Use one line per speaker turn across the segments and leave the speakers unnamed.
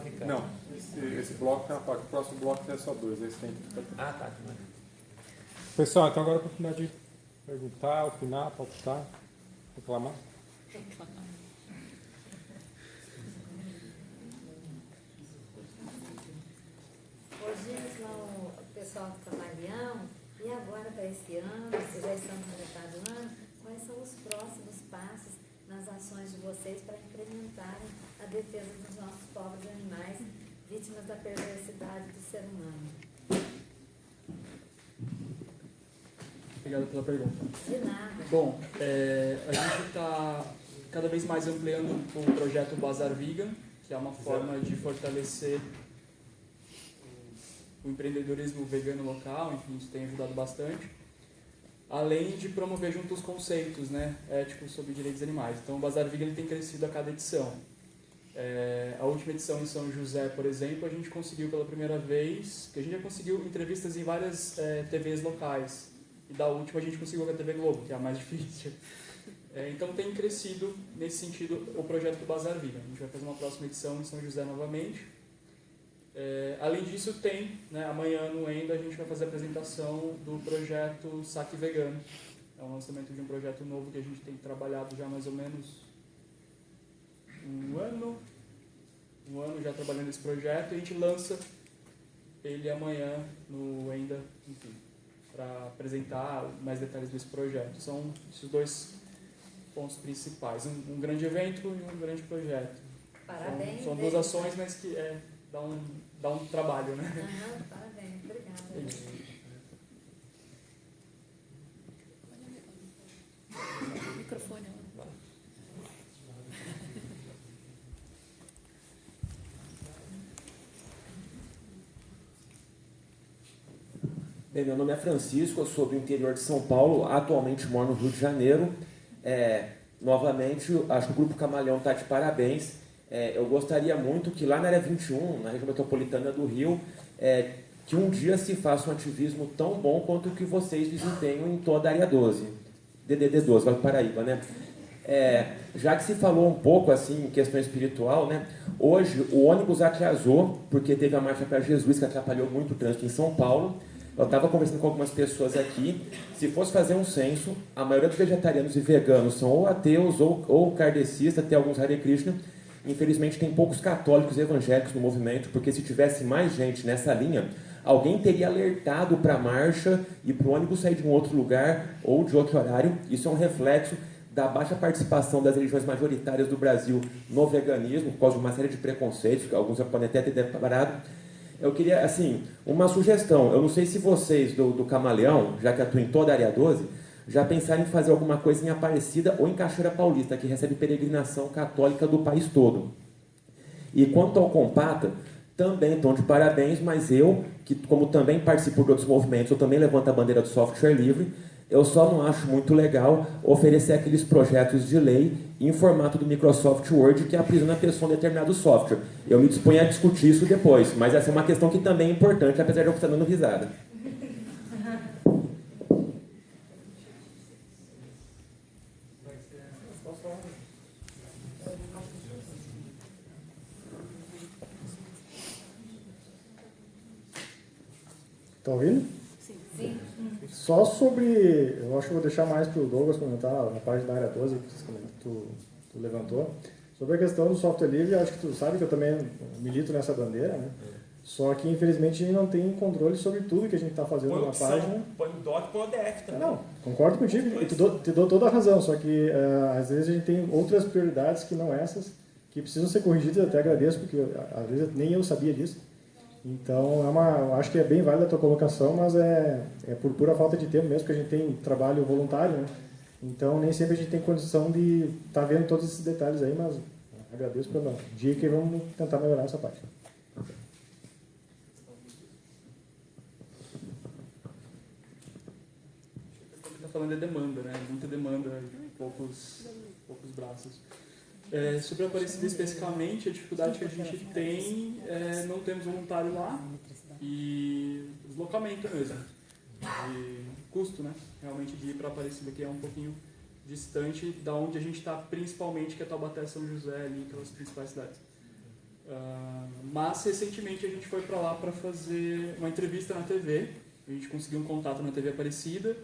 Ricardo?
Não, esse bloco tem uma parte, o próximo bloco tem só dois. Esse tem...
Ah, tá.
Pessoal, então agora a oportunidade de perguntar, opinar, palpitar, reclamar.
Hoje o pessoal do Camaleão, e agora para esse ano, vocês já estão na metade do ano, quais são os próximos passos nas ações de vocês para implementarem a defesa dos nossos pobres animais, vítimas da perversidade do ser humano?
Obrigado pela pergunta.
De nada.
Bom, a gente está cada vez mais ampliando o projeto Bazar Vegan, que é uma forma de fortalecer o empreendedorismo vegano local, enfim, isso tem ajudado bastante, além de promover junto os conceitos, né, éticos sobre direitos animais. Então, o Bazar Vegan ele tem crescido a cada edição. A última edição em São José, por exemplo, a gente conseguiu pela primeira vez, que a gente já conseguiu entrevistas em várias TVs locais, e da última a gente conseguiu com a TV Globo, que é a mais difícil. Então tem crescido, nesse sentido, o projeto do Bazar Vegan. A gente vai fazer uma próxima edição em São José novamente. Além disso, tem, né, amanhã no Enda a gente vai fazer a apresentação do projeto Saque Vegano. É um lançamento de um projeto novo que a gente tem trabalhado já mais ou menos um ano já trabalhando nesse projeto, e a gente lança ele amanhã no Enda, enfim, para apresentar mais detalhes desse projeto. São esses dois pontos principais, um grande evento e um grande projeto.
Parabéns.
São duas ações, mas que dá um trabalho, né?
Parabéns, obrigada.
Microfone.
Bem, meu nome é Francisco, eu sou do interior de São Paulo, atualmente moro no Rio de Janeiro. Novamente, acho que o Grupo Camaleão está de parabéns. Eu gostaria muito que lá na área 21, na região metropolitana do Rio, que um dia se faça um ativismo tão bom quanto o que vocês desempenham em toda a área 12, DDD 12, Vale do Paraíba, né? Já que se falou um pouco assim em questão espiritual, né? Hoje o ônibus atrasou porque teve a Marcha para Jesus que atrapalhou muito o trânsito em São Paulo. Eu estava conversando com algumas pessoas aqui. Se fosse fazer um censo, a maioria dos vegetarianos e veganos são ou ateus ou kardecistas, tem alguns Hare Krishna. Infelizmente tem poucos católicos e evangélicos no movimento, porque se tivesse mais gente nessa linha, alguém teria alertado para a marcha e para o ônibus sair de um outro lugar ou de outro horário. Isso é um reflexo da baixa participação das religiões majoritárias do Brasil no veganismo, por causa de uma série de preconceitos, que alguns já podem até ter deparado. Eu queria, assim, uma sugestão. Eu não sei se vocês do Camaleão, já que atuam em toda a área 12, já pensaram em fazer alguma coisa em Aparecida ou em Cachoeira Paulista, que recebe peregrinação católica do país todo. E quanto ao Compata, também estão de parabéns, mas eu, que como também participo de outros movimentos, eu também levanto a bandeira do software livre, eu só não acho muito legal oferecer aqueles projetos de lei em formato do Microsoft Word que aprisiona a pessoa em determinado software. Eu me disponho a discutir isso depois, mas essa é uma questão que também é importante, apesar de eu estar dando risada.
Está ouvindo?
Sim.
Só sobre, eu acho que vou deixar mais para o Douglas comentar na parte da área 12 que tu levantou. Sobre a questão do software livre, acho que tu sabe que eu também milito nessa bandeira, né? Só que infelizmente a gente não tem controle sobre tudo que a gente está fazendo na página.
Põe o DOC e põe o DF também.
Não, concordo contigo e te dou toda a razão, só que às vezes a gente tem outras prioridades que não essas, que precisam ser corrigidas, eu até agradeço, porque às vezes nem eu sabia disso. Então, eu acho que é bem válida a tua colocação, mas é por pura falta de tempo mesmo, que a gente tem trabalho voluntário, né? Então, nem sempre a gente tem condição de estar vendo todos esses detalhes aí, mas agradeço pela dica e vamos tentar melhorar essa parte.
Está falando de demanda, né? Muita demanda, poucos braços. Sobre a Aparecida especificamente, a dificuldade que a gente tem é não temos voluntário lá e deslocamento mesmo. E custo, né? Realmente de ir para Aparecida, que é um pouquinho distante da onde a gente está principalmente, que é Taubaté, São José, ali, aquelas principais cidades. Mas recentemente a gente foi para lá para fazer uma entrevista na TV. A gente conseguiu um contato na TV Aparecida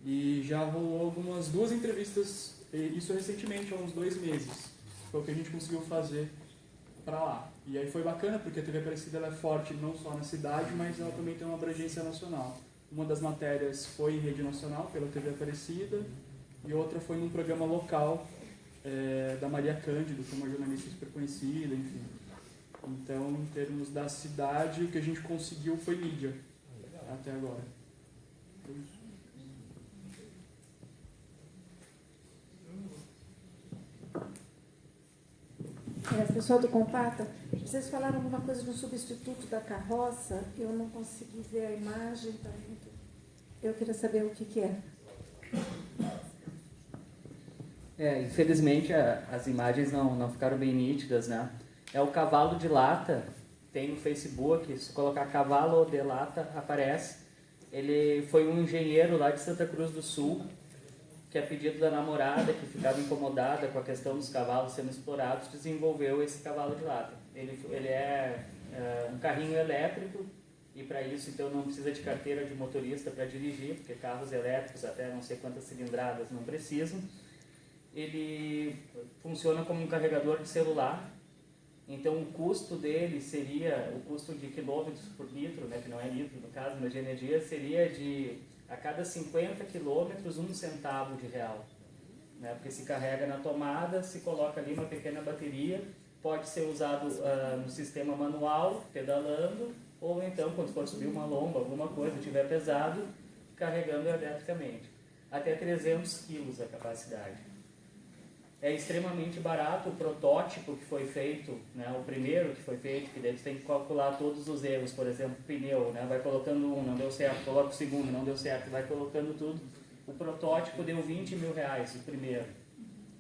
e já rolou algumas 2 entrevistas, isso recentemente, há uns 2 meses. Foi o que a gente conseguiu fazer para lá. E aí foi bacana porque a TV Aparecida ela é forte não só na cidade, mas ela também tem uma abrangência nacional. Uma das matérias foi em rede nacional, pela TV Aparecida, e outra foi num programa local da Maria Cândido, que é uma jornalista super conhecida, enfim. Então, em termos da cidade, o que a gente conseguiu foi mídia, até agora.
Pessoal do Compata, vocês falaram alguma coisa de um substituto da carroça, eu não consegui ver a imagem, tá muito... Eu queria saber o que é.
Infelizmente as imagens não ficaram bem nítidas, né? É o cavalo de lata, tem no Facebook, se colocar cavalo de lata, aparece. Ele foi um engenheiro lá de Santa Cruz do Sul, que a pedido da namorada, que ficava incomodada com a questão dos cavalos sendo explorados, desenvolveu esse cavalo de lata. Ele é um carrinho elétrico, e para isso então não precisa de carteira de motorista para dirigir, porque carros elétricos até não sei quantas cilindradas não precisam. Ele funciona como um carregador de celular, então o custo dele seria, o custo de quilômetros por litro, né, que não é litro no caso, mas de energia, seria de a cada 50 quilômetros, 1 centavo de real. Né, porque se carrega na tomada, se coloca ali uma pequena bateria, pode ser usado no sistema manual, pedalando, ou então, quando for subir uma lomba, alguma coisa, tiver pesado, carregando eletricamente. Até 300 quilos a capacidade. É extremamente barato. O protótipo que foi feito, né, o primeiro que foi feito, que daí você tem que calcular todos os erros, por exemplo, pneu, né, vai colocando um, não deu certo, coloca o segundo, não deu certo, vai colocando tudo. O protótipo deu R$20 mil, o primeiro.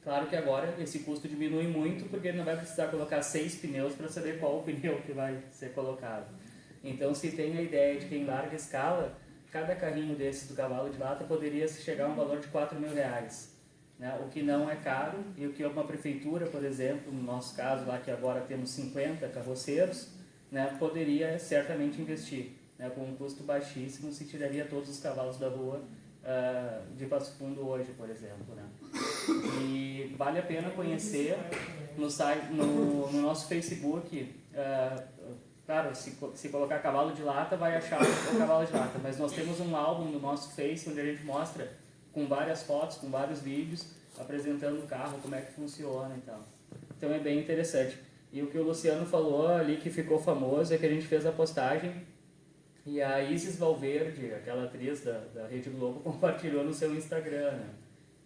Claro que agora esse custo diminui muito, porque ele não vai precisar colocar 6 pneus para saber qual o pneu que vai ser colocado. Então, se tem a ideia de que em larga escala, cada carrinho desses do cavalo de lata poderia chegar a um valor de R$4 mil. Né, o que não é caro, e o que uma prefeitura, por exemplo, no nosso caso lá que agora temos 50 carroceiros, né, poderia certamente investir, né, com um custo baixíssimo, se tiraria todos os cavalos da rua de Passo Fundo hoje, por exemplo. Né. E vale a pena conhecer no nosso Facebook. Claro, se colocar cavalo de lata, vai achar o cavalo de lata, mas nós temos um álbum no nosso Face onde a gente mostra com várias fotos, com vários vídeos, apresentando o carro, como é que funciona e tal. Então é bem interessante. E o que o Luciano falou ali, que ficou famoso, é que a gente fez a postagem e a Isis Valverde, aquela atriz da Rede Globo, compartilhou no seu Instagram, né?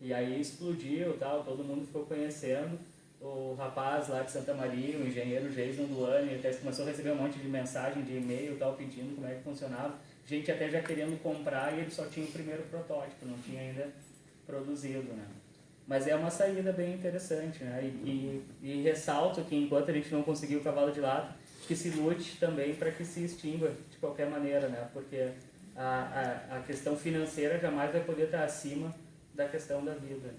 E aí explodiu, tal, todo mundo ficou conhecendo. O rapaz lá de Santa Maria, o engenheiro Jason Duane, até começou a receber um monte de mensagem de e-mail, tal, pedindo como é que funcionava. Gente até já querendo comprar e ele só tinha o primeiro protótipo, não tinha ainda produzido, né? Mas é uma saída bem interessante, né? E ressalto que enquanto a gente não conseguiu o cavalo de lata, que se lute também para que se extingua de qualquer maneira, né? Porque a questão financeira jamais vai poder estar acima da questão da vida. Né?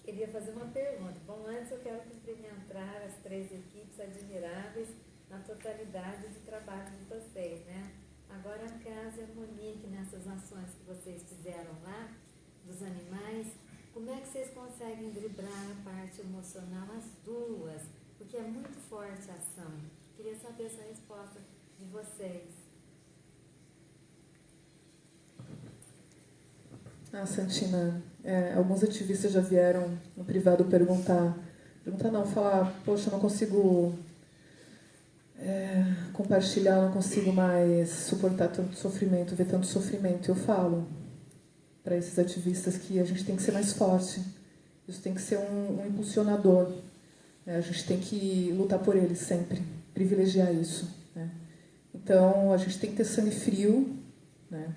Queria fazer uma pergunta. Bom, antes eu quero cumprimentar as 3 equipes admiráveis na totalidade do trabalho de vocês, né? Agora a Casa e a Monique, nessas ações que vocês fizeram lá, dos animais, como é que vocês conseguem driblar a parte emocional, as duas? Porque é muito forte a ação. Queria saber essa resposta de vocês.
Santina, alguns ativistas já vieram no privado falar, poxa, eu não consigo compartilhar, não consigo mais suportar tanto sofrimento, ver tanto sofrimento. Eu falo para esses ativistas que a gente tem que ser mais forte, isso tem que ser um impulsionador, né? A gente tem que lutar por eles sempre, privilegiar isso, né? Então, a gente tem que ter sangue frio, né?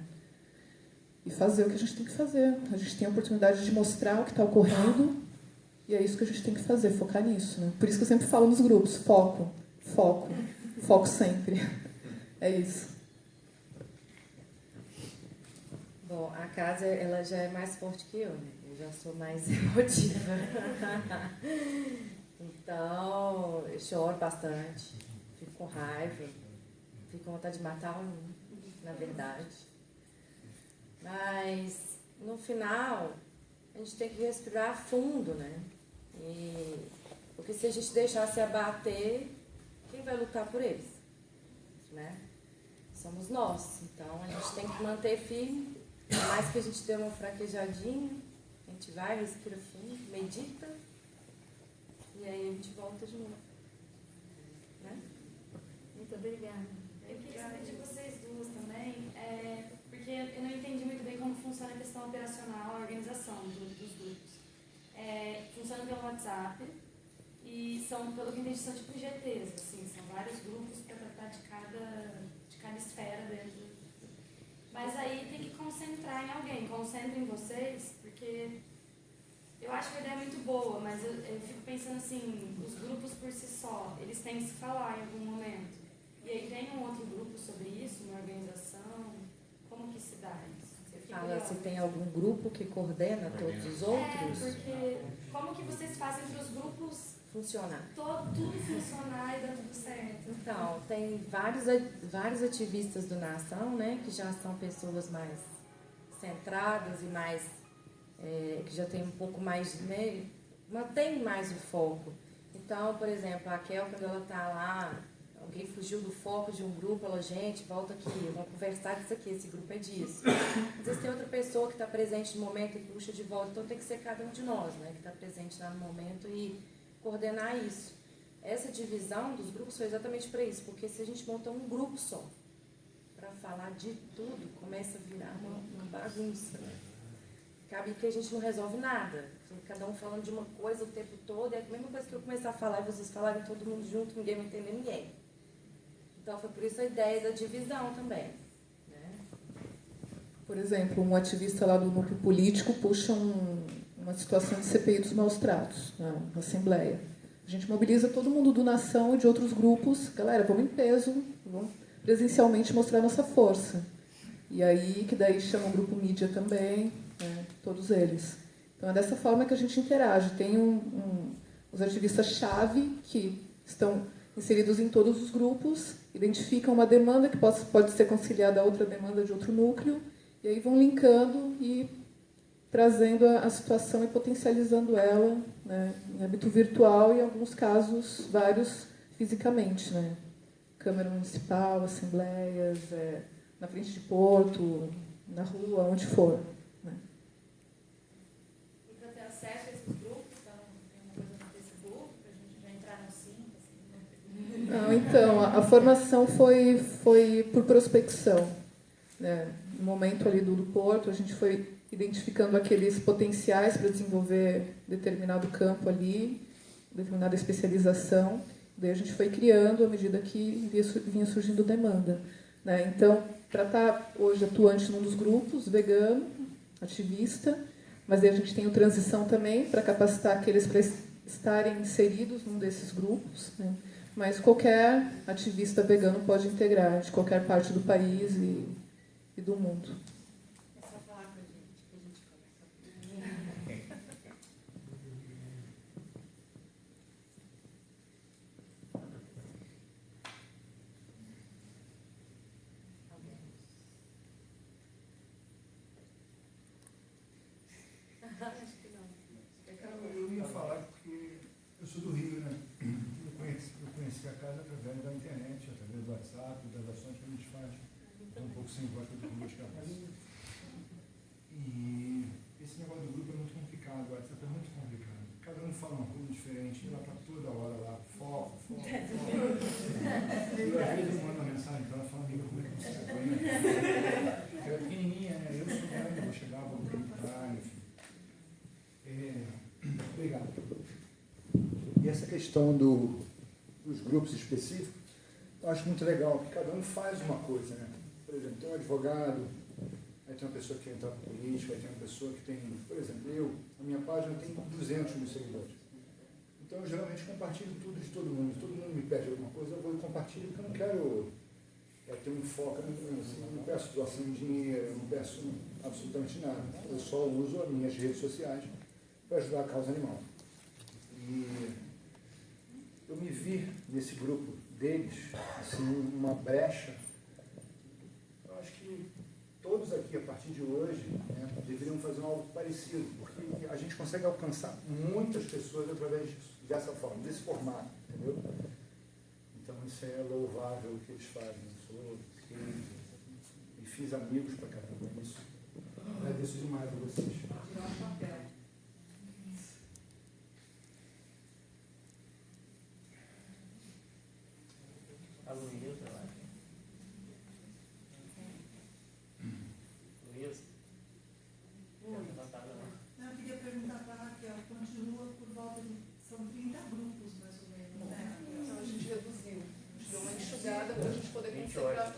E fazer o que a gente tem que fazer. A gente tem a oportunidade de mostrar o que está ocorrendo e é isso que a gente tem que fazer, focar nisso, né? Por isso que eu sempre falo nos grupos, foco sempre. É isso.
Bom, a casa ela já é mais forte que eu, né? Eu já sou mais emotiva. Então, eu choro bastante, fico com raiva, fico com vontade de matar um, na verdade. Mas, no final, a gente tem que respirar fundo, né? Porque se a gente deixar se abater, quem vai lutar por eles? Né? Somos nós. Então, a gente tem que manter firme. Por mais que a gente dê uma fraquejadinha, a gente vai, respira fundo, medita, e aí a gente volta de novo. Né?
Muito obrigada.
Eu queria saber de vocês duas também, porque eu não entendi muito bem como funciona a questão operacional, a organização dos grupos. Funciona pelo WhatsApp e são, pelo que eu entendi, são tipo GTs, assim, são vários grupos para tratar de cada esfera dentro. Mas aí tem que concentrar em alguém, concentra em vocês, porque eu acho que a ideia é muito boa, mas eu fico pensando assim, os grupos por si só, eles têm que se falar em algum momento. E aí tem um outro grupo sobre isso, uma organização, como que se dá isso?
Fala se tem algum grupo que coordena todos os outros?
Porque como que vocês fazem para os grupos
funcionar?
Tudo funcionar e dar tudo certo?
Então, tem vários ativistas do Nação, né, que já são pessoas mais centradas e mais, que já tem um pouco mais, né, mantém mais o foco. Então, por exemplo, a Kel, quando ela está lá, alguém fugiu do foco de um grupo, ela, gente, volta aqui, vamos conversar disso aqui, esse grupo é disso. Às vezes tem outra pessoa que está presente no momento e puxa de volta, então tem que ser cada um de nós, né, que está presente lá no momento e coordenar isso. Essa divisão dos grupos foi exatamente para isso, porque se a gente monta um grupo só para falar de tudo, começa a virar uma bagunça. Cabe que a gente não resolve nada. Cada um falando de uma coisa o tempo todo, é a mesma coisa que eu começar a falar e vocês falarem todo mundo junto, ninguém vai entender ninguém. Então foi por isso a ideia da divisão também. Né?
Por exemplo, um ativista lá do núcleo político puxa uma situação de CPI dos maus tratos na Assembleia. A gente mobiliza todo mundo do Nação e de outros grupos. Galera, vamos em peso, vamos presencialmente mostrar nossa força. E aí, que daí chama o grupo mídia também, né, todos eles. Então é dessa forma que a gente interage. Tem os ativistas-chave que estão inseridos em todos os grupos, identificam uma demanda que pode ser conciliada a outra demanda de outro núcleo, e aí vão linkando e trazendo a situação e potencializando ela, né, em âmbito virtual e, em alguns casos, vários fisicamente. Né? Câmara Municipal, assembleias, na frente de porto, na rua, onde for. Né?
E para ter acesso a esses grupos, então, tem uma coisa no Facebook, para a gente já entrar no SIM? Assim,
Não, então, a formação foi por prospecção. Né? No momento ali do porto, a gente foi identificando aqueles potenciais para desenvolver determinado campo ali, determinada especialização. Daí a gente foi criando à medida que vinha surgindo demanda. Né? Então, para estar hoje atuante num dos grupos, vegano, ativista, mas daí a gente tem o transição também para capacitar aqueles para estarem inseridos num desses grupos. Né? Mas qualquer ativista vegano pode integrar de qualquer parte do país e do mundo.
é só falar com a gente, que a gente começa.
Eu ia falar porque eu sou do Rio, né? Eu conheci a casa através da internet, através do WhatsApp, das ações que a gente faz. Estou um pouco sem voz para eu buscar. E esse negócio do grupo é muito complicado, o WhatsApp é muito complicado. Cada um fala uma coisa diferente, ela está toda hora lá, foco. Eu às vezes mando uma mensagem para ela falando, amiga, como é que você está? Ela é pequenininha, né? Eu sou grande, vou chegar, vou gritar, enfim. Obrigado. E essa questão dos grupos específicos, eu acho muito legal, porque cada um faz uma coisa, né? Por exemplo, tem um advogado, aí tem uma pessoa que quer entrar para política, aí tem uma pessoa que tem, por exemplo, a minha página tem 200 mil seguidores. Então, eu geralmente compartilho tudo de todo mundo. Se todo mundo me pede alguma coisa, eu vou e compartilho, porque eu não quero ter um enfoque, assim, eu não peço doação de dinheiro, eu não peço absolutamente nada. Eu só uso as minhas redes sociais para ajudar a causa animal. E eu me vi nesse grupo deles, assim, uma brecha. Eu acho que todos aqui, a partir de hoje, né, deveriam fazer algo parecido, porque a gente consegue alcançar muitas pessoas através disso, dessa forma, desse formato, entendeu? Então isso é louvável o que eles fazem. E fiz amigos pra caramba, isso. Agradeço demais a vocês.
Tirar o papel.
A Luísa, eu acho. Luísa?
Eu queria perguntar para a Raquel, continua por volta de, são 30 grupos mais ou menos, né?
Então a gente reduziu, a gente deu uma enxugada para a gente poder concentrar.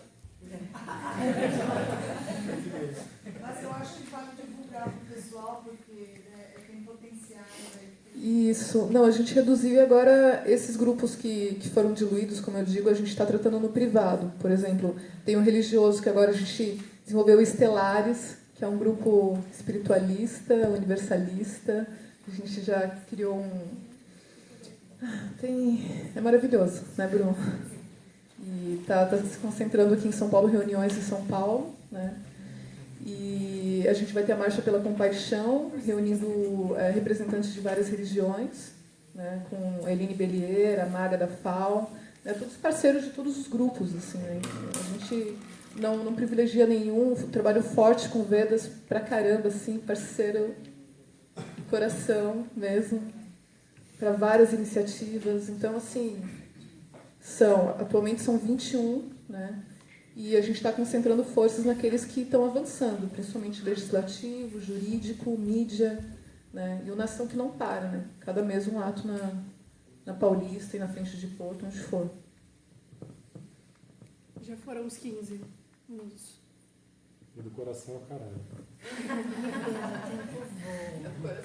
Mas eu acho que vale divulgar para o pessoal, porque tem potencial.
Isso. Não, a gente reduziu e agora esses grupos que foram diluídos, como eu digo, a gente está tratando no privado. Por exemplo, tem um religioso que agora a gente desenvolveu o Estelares, que é um grupo espiritualista, universalista. A gente já criou é maravilhoso, né, Bruno? E está se concentrando aqui em São Paulo, reuniões em São Paulo, né? E a gente vai ter a Marcha pela Compaixão, reunindo representantes de várias religiões, né? Com a Eline Bellier, a Maga da FAO, né? Todos parceiros de todos os grupos, assim, né? A gente não privilegia nenhum, trabalho forte com Vedas pra caramba, assim, parceiro do coração mesmo, para várias iniciativas. Então, assim, atualmente são 21, né? E a gente está concentrando forças naqueles que estão avançando, principalmente legislativo, jurídico, mídia, né? E o Nação que não para, né? Cada mês um ato na Paulista e na frente de Porto, onde for.
Já foram uns 15 minutos.
E do coração ao caralho.
Tempo voa.